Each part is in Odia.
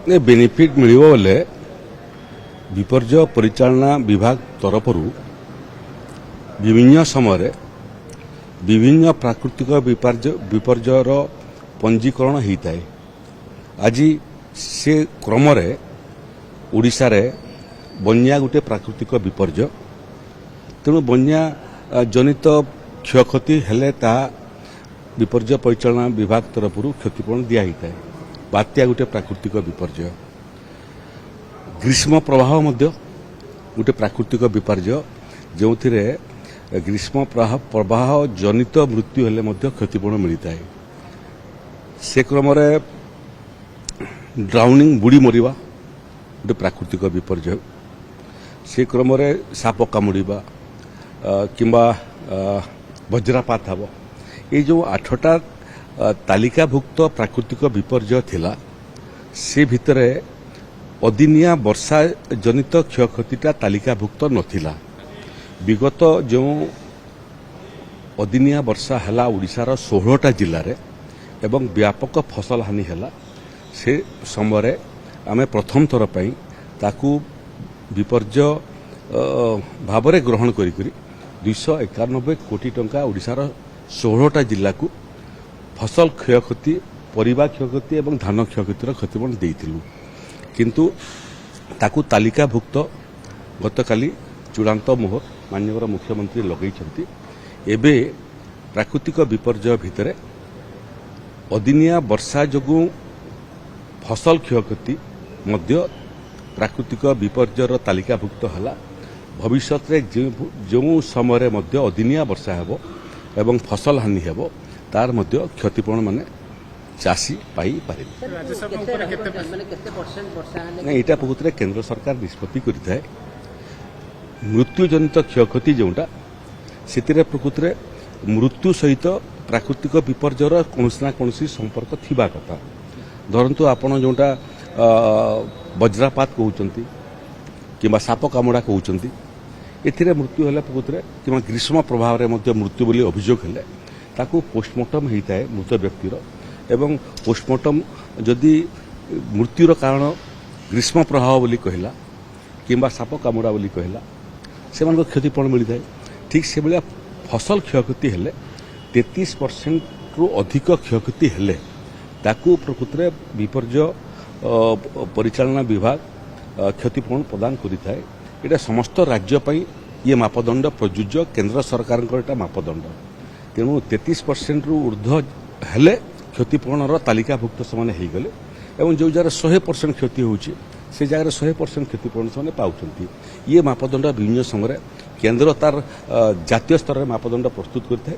बेनिफिट मिलिबो बोले विपर्य परिचालना विभाग तरफरु विभिन्न समय विभिन्न प्राकृतिक विपर्यर पंजीकरण होता है। आज से क्रम ओडिशा रे बन्या गोटे प्राकृतिक विपर्य तेणु बन्या जनित क्षयक्षति हेले ता विपर्य परिचालना विभाग तरफरु क्षतिपूरण दिया होता है। बात्या गोटे प्राकृतिक विपर्य, ग्रीष्म प्रवाह मध्य गोटे प्राकृतिक विपर्य जो ग्रीष्म प्रवाह जनित मृत्यु हेले मध्य क्षतिपूरण मिलता है। से क्रम ड्राउनिंग बुड़ी मरिबा गोटे प्राकृतिक विपर्य, से क्रम साप कामुड़ा किंबा वज्रपात हम ये जो 8टा तालिकाभुक्त प्राकृतिक विपर्य थिला से भितरे अदिनिया वर्षा जनित क्षयक्षतिटा तालिकाभुक्त नथिला। विगत जो अदिनिया वर्षा हैला ओडिशार 16टा जिल्ला रे एवं व्यापक फसल हानि हैला से समय आमे प्रथम थर पई ताकू विपर्य भावरे ग्रहण करी 291 कोटी टंका ओडिशार 16टा जिल्ला को फसल क्षयक्षति, परिबा क्षयक्षति एवं धान क्षयक्षतिर क्षतिपूरण देइथिलु, किंतु ताकू तालिकाभुक्त गतकाली चूड़ांत मोहर माननीय मुख्यमंत्री लगेइछंती। एबे प्राकृतिक विपर्य भितरे अदिनिया वर्षा जोगु फसल क्षयक्षति मध्य प्राकृतिक विपर्यर तालिकाभुक्त हला। भविष्य जो समय मध्य अदिनिया वर्षा हेबो एवं फसल हानि हेबो तार मध्य क्षतिपूरण माने चाषी पाई पारे। यहाँ प्रकृति केंद्र सरकार निष्पत्ति करिथाय। मृत्युजनित क्षयक्षति जोटा से प्रकृति मृत्यु सहित प्राकृतिक विपर्यर कौन ना कौन संपर्क थिबा कथा। धरतु आपड़ जोटा वज्रपात कहते कि साप कामुड़ा कहते एथिरे मृत्यु है प्रकृति कि ग्रीष्म प्रभाव में मृत्यु बोली अभियोग है ताकू पोस्टमार्टम होता है मृत व्यक्तिर एवं पोस्टमार्टम जदि मृत्युर कारण ग्रीष्म प्रभाव बोली कहला कि साप कामुड़ा बोली कहला से क्षतिपूरण मिलता है। ठीक से भाया फसल क्षयक्षति हेले 33% रु अधिक क्षयक्षति हेले ताकू प्रकृति विपर्य परिचालना विभाग क्षतिपूरण प्रदान करिथाय। एटा समस्त राज्य पई ये मापदंड प्रযোज्य केंद्र सरकार एटा मापदंड। तेणु 33% रु ऊर्ध्व हेले क्षतिपूरण तालिकाभुक्त से गले एवं जो जगह 100% क्षति होची से जगह 100% क्षतिपूरण से पाउछंती। ये मापदंड विभिन्न समय केंद्र तार जातीय स्तर में मापदंड प्रस्तुत करते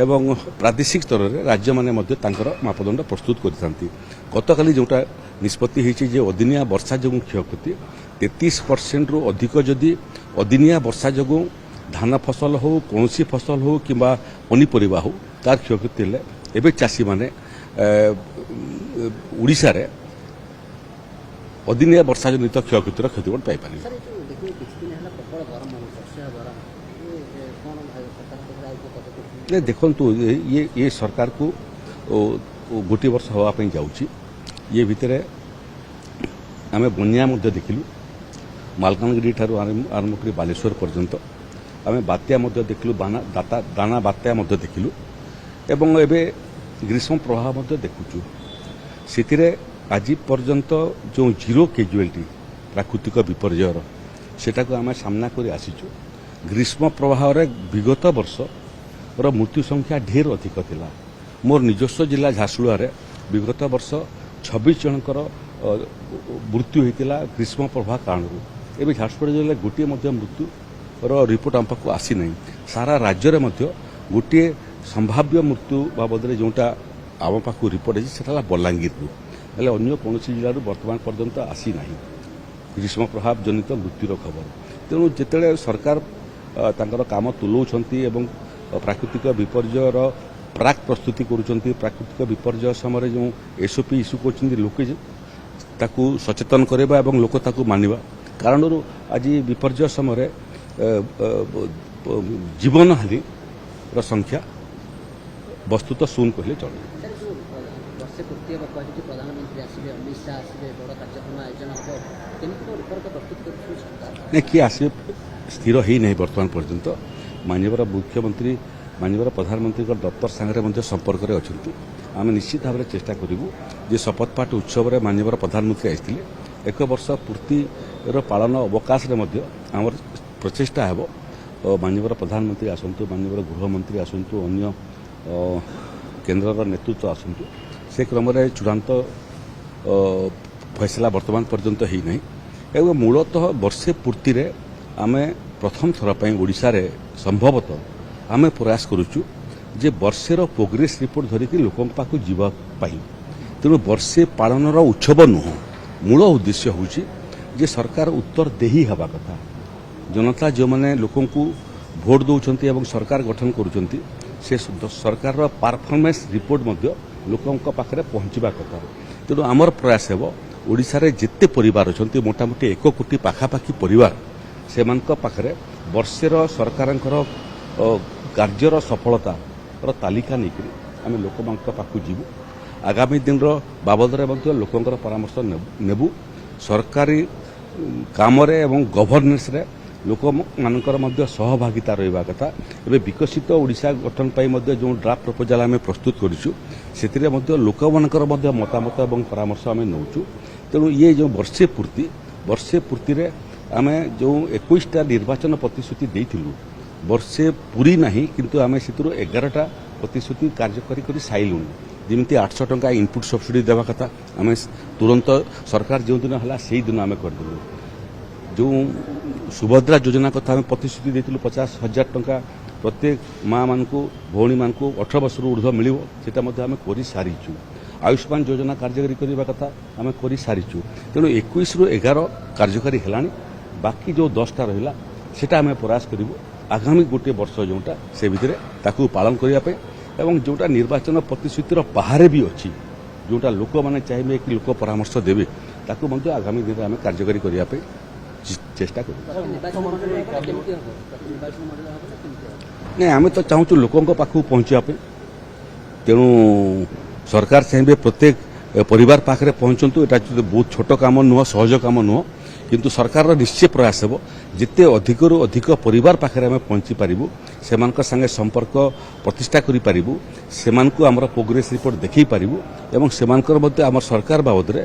एवं प्रादेशिक स्तर में राज्य माने मध्य तांकर मापदंड प्रस्तुत करथांती। गतकाली जोटा निष्पत्ति होईची जे अदिनिया वर्षा जो क्षयक्षति 33% रु अधिक जदि अदिनिया वर्षा जो धान फसल हो कौन फसल हो कि पनीपरिया हो तार क्षयक्षति हेले एबे चाषी माने ओडिशा रे अदिनिया वर्षा जनित क्षयक्षतिर क्षतिपूरण पाई पारे। देखु ये सरकार को गोटे वर्ष होगापी जाऊँगी। ये भितर आम बन्या देखिलु मालकानगिरी ठारू आरंभ कर बालेश्वर पर्यंत आम बात्या देखिलु दाना बात्या देखिलु एवं एबे ग्रीष्म प्रभाव देखुचु। से आज पर्यंत जो 0 कैजुअलिटी प्राकृतिक विपर्यर सेटा को आम सामना कर आसीचु। ग्रीष्म प्रभाव विगत वर्ष मृत्यु संख्या ढेर अधिक थिला। मोर निजस्व जिला झारसुगुड़ा रे विगत वर्ष 26 जनकर मृत्यु होता ग्रीष्म प्रभाव कारण। एवं झारसुगुड़ा जिले गोटे मृत्यु रिपोर्ट आम पाक आसी ना। सारा राज्य में गोटे संभाव्य मृत्यु बाबद जोटा आम पाक रिपोर्ट है बलांगीर हेल्ले अन्य कौन जिलूर बर्तमान पर्यंत आसी ना ग्रीष्म प्रभाव जनित मृत्युर खबर। तेणु जिते सरकार तांकर काम तुलाउछंती एवं प्राकृतिक विपर्यर प्राक प्रस्तुति करुँच प्राकृतिक विपर्य समय जो एसओपी इश्यू कर लोके ताकू सचेतन करवा एवं लोक ताकू मानिबा कारण आज विपर्य समय जीवन हानि संख्या वस्तुतः शून्य कहले चले। ବର୍ଷେ ପୂର୍ତ୍ତି ହେବା କୁହାଯାଉଛି ପ୍ରଧାନମନ୍ତ୍ରୀ ଆସିବେ, ଅମିତ ଶାହା ଆସିବେ, ବଡ଼ କାର୍ଯ୍ୟକ୍ରମ ଆୟୋଜନ ହେବ, କେମିତି କ'ଣ ରୂପରେଖ ପ୍ରସ୍ତୁତ କରୁଛୁ ସରକାର? ନା କିଏ ଆସିବେ ସ୍ଥିର ହେଇନାହିଁ ବର୍ତ୍ତମାନ ପର୍ଯ୍ୟନ୍ତ। ମାନ୍ୟବର ମୁଖ୍ୟମନ୍ତ୍ରୀ ମାନ୍ୟବର ପ୍ରଧାନମନ୍ତ୍ରୀଙ୍କ ଦପ୍ତର ସାଙ୍ଗରେ ମଧ୍ୟ ସମ୍ପର୍କରେ ଅଛନ୍ତି। ଆମେ ନିଶ୍ଚିତ ଭାବରେ ଚେଷ୍ଟା କରିବୁ ଯେ ଶପଥପାଠ ଉତ୍ସବରେ ମାନ୍ୟବର ପ୍ରଧାନମନ୍ତ୍ରୀ ଆସିଥିଲେ। 1 ବର୍ଷ ପୂର୍ତ୍ତିର ପାଳନ ଅବକାଶରେ ମଧ୍ୟ ଆମର ପ୍ରଚେଷ୍ଟା ହେବ ମାନ୍ୟବର ପ୍ରଧାନମନ୍ତ୍ରୀ ଆସନ୍ତୁ, ମାନ୍ୟବର ଗୃହମନ୍ତ୍ରୀ ଆସନ୍ତୁ, ଅନ୍ୟ କେନ୍ଦ୍ରର ନେତୃତ୍ୱ ଆସନ୍ତୁ। ସେ କ୍ରମରେ ଚୂଡ଼ାନ୍ତ ଫଇସଲା ବର୍ତ୍ତମାନ ପର୍ଯ୍ୟନ୍ତ ହେଇନାହିଁ ଏବଂ ମୂଳତଃ ବର୍ଷେ ପୂର୍ତ୍ତିରେ ଆମେ ପ୍ରଥମ ଥର ପାଇଁ ଓଡ଼ିଶାରେ ସମ୍ଭବତଃ ଆମେ ପ୍ରୟାସ କରୁଛୁ ଯେ ବର୍ଷେର ପ୍ରୋଗ୍ରେସ ରିପୋର୍ଟ ଧରିକି ଲୋକଙ୍କ ପାଖକୁ ଯିବା ପାଇଁ। ତେଣୁ ବର୍ଷେ ପାଳନର ଉତ୍ସବ ନୁହଁ, ମୂଳ ଉଦ୍ଦେଶ୍ୟ ହେଉଛି ଯେ ସରକାର ଉତ୍ତର ଦେଇ ହେବା କଥା। ଜନତା ଯେଉଁମାନେ ଲୋକଙ୍କୁ ଭୋଟ ଦେଉଛନ୍ତି ଏବଂ ସରକାର ଗଠନ କରୁଛନ୍ତି ସେ ସରକାରର ପାରଫର୍ମାନ୍ସ ରିପୋର୍ଟ ମଧ୍ୟ ଲୋକଙ୍କ ପାଖରେ ପହଞ୍ଚିବା କଥା। ତେଣୁ ଆମର ପ୍ରୟାସ ହେବ ଓଡ଼ିଶାରେ ଯେତେ ପରିବାର ଅଛନ୍ତି ମୋଟାମୋଟି 1 କୋଟି ପାଖାପାଖି ପରିବାର, ସେମାନଙ୍କ ପାଖରେ ବର୍ଷେର ସରକାରଙ୍କର କାର୍ଯ୍ୟର ସଫଳତାର ତାଲିକା ନେଇକରି ଆମେ ଲୋକମାନଙ୍କ ପାଖକୁ ଯିବୁ। ଆଗାମୀ ଦିନର ବାବଦରେ ମଧ୍ୟ ଲୋକଙ୍କର ପରାମର୍ଶ ନେବୁ। ସରକାରୀ କାମରେ ଏବଂ ଗଭର୍ଣ୍ଣାନ୍ସରେ ଲୋକମାନଙ୍କର ମଧ୍ୟ ସହଭାଗିତା ରହିବା କଥା। ଏବେ ବିକଶିତ ଓଡ଼ିଶା ଗଠନ ପାଇଁ ମଧ୍ୟ ଯେଉଁ ଡ୍ରାଫ୍ଟ ପ୍ରପୋଜାଲ ଆମେ ପ୍ରସ୍ତୁତ କରିଛୁ ସେଥିରେ ମଧ୍ୟ ଲୋକମାନଙ୍କର ମଧ୍ୟ ମତାମତ ଏବଂ ପରାମର୍ଶ ଆମେ ନେଉଛୁ। ତେଣୁ ଇଏ ଯେଉଁ ବର୍ଷେ ପୂର୍ତ୍ତିରେ ଆମେ ଯେଉଁ 21ଟା ନିର୍ବାଚନ ପ୍ରତିଶ୍ରୁତି ଦେଇଥିଲୁ, ବର୍ଷେ ପୁରୀ ନାହିଁ କିନ୍ତୁ ଆମେ ସେଥିରୁ 11ଟା ପ୍ରତିଶ୍ରୁତି କାର୍ଯ୍ୟକାରୀ କରି ସାରିଲୁଣି। ଯେମିତି 800 ଟଙ୍କା ଇନପୁଟ୍ ସବସିଡି ଦେବା କଥା ଆମେ ତୁରନ୍ତ ସରକାର ଯେଉଁଦିନ ହେଲା ସେଇଦିନ ଆମେ କରିଦେଲୁ। ଯେଉଁ ସୁଭଦ୍ରା ଯୋଜନା କଥା ଆମେ ପ୍ରତିଶ୍ରୁତି ଦେଇଥିଲୁ 50,000 ଟଙ୍କା ପ୍ରତ୍ୟେକ ମା'ମାନଙ୍କୁ ଭଉଣୀମାନଙ୍କୁ 18 ବର୍ଷରୁ ଉର୍ଦ୍ଧ୍ୱ ମିଳିବ, ସେଇଟା ମଧ୍ୟ ଆମେ କରିସାରିଛୁ। ଆୟୁଷ୍ମାନ ଯୋଜନା କାର୍ଯ୍ୟକାରୀ କରିବା କଥା ଆମେ କରିସାରିଛୁ। ତେଣୁ 21ରୁ 11 କାର୍ଯ୍ୟକାରୀ ହେଲାଣି, ବାକି ଯେଉଁ 10ଟା ରହିଲା ସେଇଟା ଆମେ ପ୍ରୟାସ କରିବୁ ଆଗାମୀ ଗୋଟିଏ ବର୍ଷ ଯେଉଁଟା ସେ ଭିତରେ ତାକୁ ପାଳନ କରିବା ପାଇଁ ଏବଂ ଯେଉଁଟା ନିର୍ବାଚନ ପ୍ରତିଶ୍ରୁତିର ବାହାରେ ବି ଅଛି, ଯେଉଁଟା ଲୋକମାନେ ଚାହିଁବେ କି ଲୋକ ପରାମର୍ଶ ଦେବେ ତାକୁ ମଧ୍ୟ ଆଗାମୀ ଦିନରେ ଆମେ କାର୍ଯ୍ୟକାରୀ କରିବା ପାଇଁ ଚେଷ୍ଟା କରିବୁ। ନାଇଁ, ଆମେ ତ ଚାହୁଁଛୁ ଲୋକଙ୍କ ପାଖକୁ ପହଞ୍ଚିବା ପାଇଁ। ତେଣୁ ସରକାର ଚାହିଁବେ ପ୍ରତ୍ୟେକ ପରିବାର ପାଖରେ ପହଞ୍ଚନ୍ତୁ। ଏଇଟା ବହୁତ ଛୋଟ କାମ ନୁହଁ, ସହଜ କାମ ନୁହଁ, କିନ୍ତୁ ସରକାରର ନିଶ୍ଚୟ ପ୍ରୟାସ ହେବ ଯେତେ ଅଧିକରୁ ଅଧିକ ପରିବାର ପାଖରେ ଆମେ ପହଞ୍ଚି ପାରିବୁ, ସେମାନଙ୍କ ସାଙ୍ଗେ ସମ୍ପର୍କ ପ୍ରତିଷ୍ଠା କରିପାରିବୁ, ସେମାନଙ୍କୁ ଆମର ପ୍ରୋଗ୍ରେସ ରିପୋର୍ଟ ଦେଖାଇ ପାରିବୁ ଏବଂ ସେମାନଙ୍କର ମଧ୍ୟ ଆମର ସରକାର ବାବଦରେ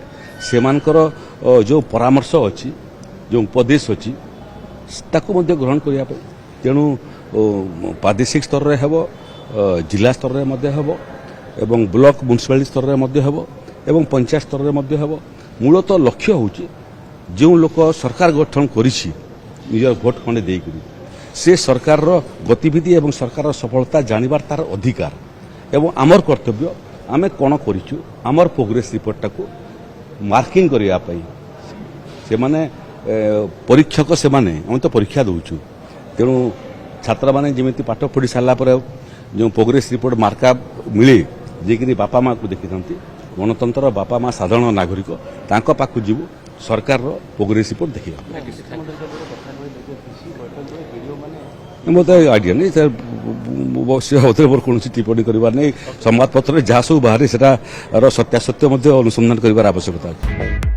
ସେମାନଙ୍କର ଯେଉଁ ପରାମର୍ଶ ଅଛି, ଯେଉଁ ଉପଦେଶ ଅଛି ତାକୁ ମଧ୍ୟ ଗ୍ରହଣ କରିବା ପାଇଁ। ତେଣୁ ପ୍ରାଦେଶିକ ସ୍ତରରେ ହେବ, ଜିଲ୍ଲା ସ୍ତରରେ ମଧ୍ୟ ହେବ ଏବଂ ବ୍ଲକ ମ୍ୟୁନିସିପାଲିଟି ସ୍ତରରେ ମଧ୍ୟ ହେବ ଏବଂ ପଞ୍ଚାୟତ ସ୍ତରରେ ମଧ୍ୟ ହେବ। ମୂଳତଃ ଲକ୍ଷ୍ୟ ହେଉଛି ଯେଉଁ ଲୋକ ସରକାର ଗଠନ କରିଛି ନିଜର ଭୋଟ ଖଣ୍ଡେ ଦେଇକରି, ସେ ସରକାରର ଗତିବିଧି ଏବଂ ସରକାରର ସଫଳତା ଜାଣିବାର ତାର ଅଧିକାର ଏବଂ ଆମର କର୍ତ୍ତବ୍ୟ ଆମେ କ'ଣ କରିଛୁ ଆମର ପ୍ରୋଗ୍ରେସ ରିପୋର୍ଟଟାକୁ ମାର୍କିଂ କରିବା ପାଇଁ। ସେମାନେ ପରୀକ୍ଷକ, ସେମାନେ ଆମେ ତ ପରୀକ୍ଷା ଦେଉଛୁ। ତେଣୁ ଛାତ୍ରମାନେ ଯେମିତି ପାଠ ପଢ଼ି ସାରିଲା ପରେ ଯେଉଁ ପ୍ରୋଗ୍ରେସ ରିପୋର୍ଟ ମାର୍କା ମିଳେ ଯିଏକିରି ବାପା ମାଆକୁ ଦେଖିଥାନ୍ତି, ଗଣତନ୍ତ୍ର ବାପା ମା ସାଧାରଣ ନାଗରିକ ତାଙ୍କ ପାଖକୁ ଯିବୁ ସରକାରର ପ୍ରୋଗ୍ରେସ ରିପୋର୍ଟ ଦେଖିବା। ମୋତେ ଆଇଡ଼ିଆ ନାହିଁ, ଅବଶ୍ୟ ମୋର କୌଣସି ଟିପ୍ପଣୀ କରିବାର ନାହିଁ। ସମ୍ବାଦପତ୍ରରେ ଯାହା ସବୁ ବାହାରେ ସେଟାର ସତ୍ୟାସତ୍ୟ ମଧ୍ୟ ଅନୁସନ୍ଧାନ କରିବାର ଆବଶ୍ୟକତା ଅଛି।